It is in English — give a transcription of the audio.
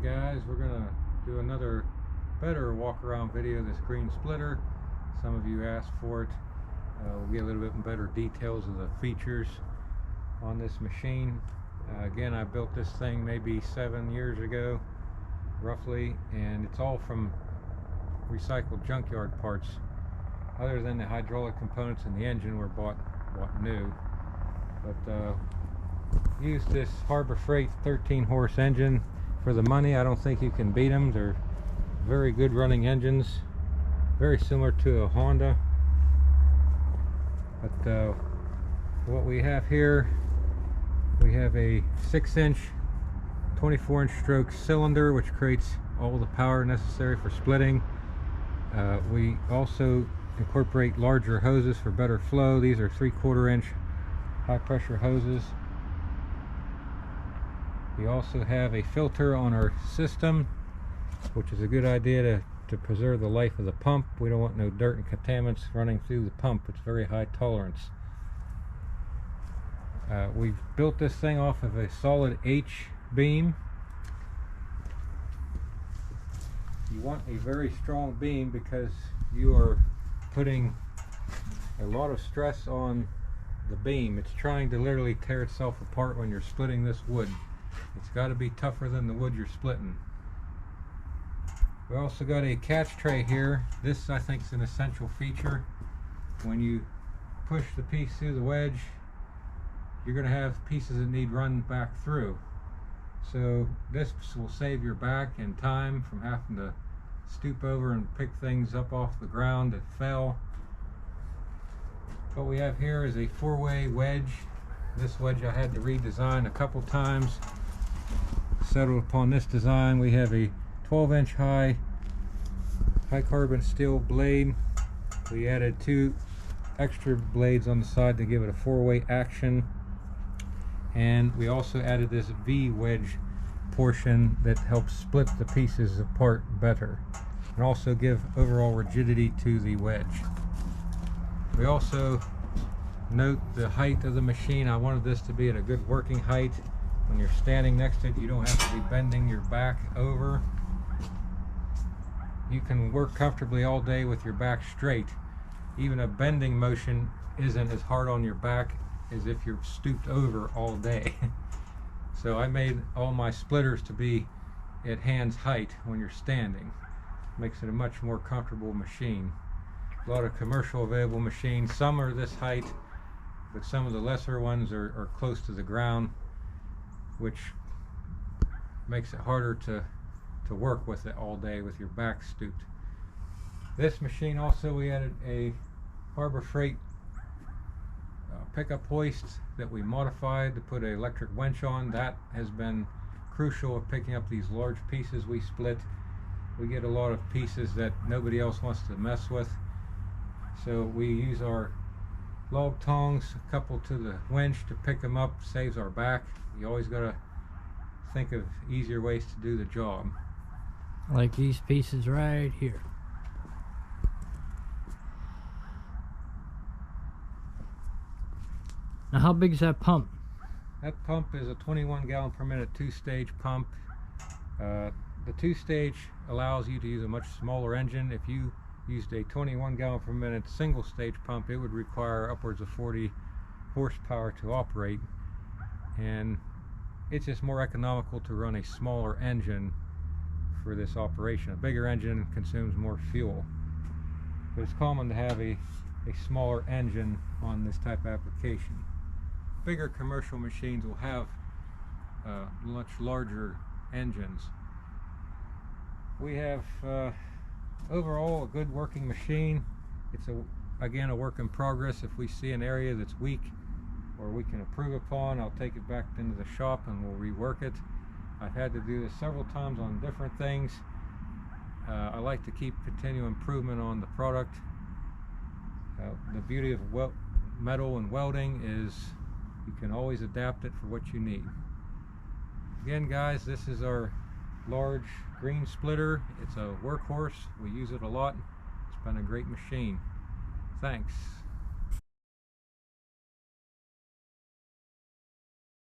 guys, we're gonna do another better walk around video of this green splitter. Some of you asked for it. We'll get a little bit better details of the features on this machine. Again, I built this thing maybe 7 years ago roughly, and it's all from recycled junkyard parts. Other than the hydraulic components and the engine were bought new. But used this Harbor Freight 13 horse engine for the money. I don't think you can beat them. They're very good running engines, very similar to a Honda. But what we have here, we have a 6-inch 24-inch stroke cylinder, which creates all the power necessary for splitting. We also incorporate larger hoses for better flow. These are 3/4 inch high pressure hoses. We also have a filter on our system, which is a good idea to preserve the life of the pump. We don't want no dirt and contaminants running through the pump. It's very high tolerance. We've built this thing off of a solid H beam. You want a very strong beam because you are putting a lot of stress on the beam. It's trying to literally tear itself apart when you're splitting this wood. It's got to be tougher than the wood you're splitting. We also got a catch tray here. This, I think, is an essential feature. When you push the piece through the wedge, you're going to have pieces that need run back through. So this will save your back and time from having to stoop over and pick things up off the ground that fell. What we have here is a 4-way wedge. This wedge I had to redesign a couple times. Settled upon this design. We have a 12-inch high carbon steel blade. We added 2 extra blades on the side to give it a 4-way action. And we also added this V wedge portion that helps split the pieces apart better and also give overall rigidity to the wedge. We also note the height of the machine. I wanted this to be at a good working height. When you're standing next to it, you don't have to be bending your back over. You can work comfortably all day with your back straight. Even a bending motion isn't as hard on your back as if you're stooped over all day. So I made all my splitters to be at hand's height when you're standing. Makes it a much more comfortable machine. A lot of commercial available machines, some are this height, but some of the lesser ones are close to the ground, which makes it harder to work with it all day with your back stooped. This machine also, we added a Harbor Freight pickup hoist that we modified to put an electric winch on. That has been crucial of picking up these large pieces we split. We get a lot of pieces that nobody else wants to mess with, so we use our log tongs coupled to the winch to pick them up. Saves our back. You always got to think of easier ways to do the job. Like these pieces right here. Now, how big is that pump? That pump is a 21 gallon per minute 2-stage pump. The 2-stage allows you to use a much smaller engine. If you used a 21 gallon per minute single stage pump, it would require upwards of 40 horsepower to operate, and it's just more economical to run a smaller engine for this operation. A bigger engine consumes more fuel, but it's common to have a smaller engine on this type of application. Bigger commercial machines will have much larger engines. We have overall a good working machine. It's again a work in progress. If we see an area that's weak or we can improve upon, I'll take it back into the shop and we'll rework it. I've had to do this several times on different things. I like to keep continual improvement on the product. The beauty of metal and welding is you can always adapt it for what you need. Again, guys, this is our large green splitter. It's a workhorse. We use it a lot. It's been a great machine. Thanks.